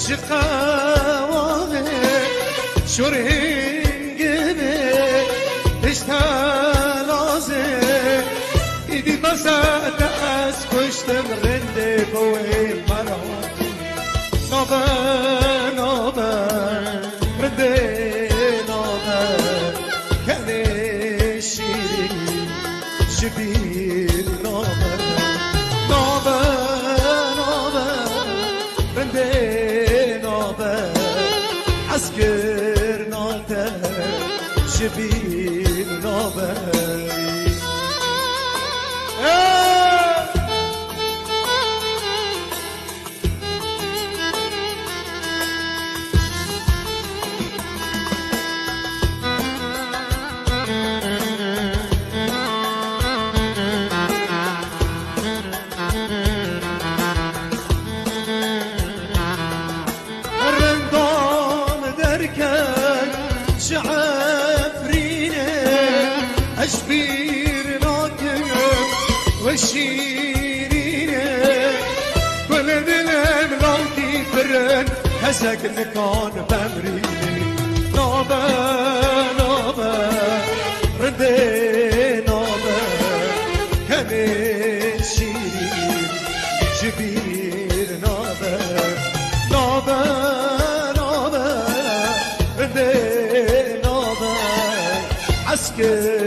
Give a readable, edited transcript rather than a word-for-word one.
شقاوه شورهن gibi اشتلازه ایدی مساعد از کشتم رنده بوی مروان نابه نابه رنده نابه کنه شیری شبیر نابه نابه نابه رنده نابه عسكر نابه شبیر نابه أشبير ناكب وشيرينه ولد الأملاكي فرن هسك نكون بمريني نوبة نوبة ردي نوبة كمي شيرين شبير نوبة نوبة نوبة ردي نوبة عسكر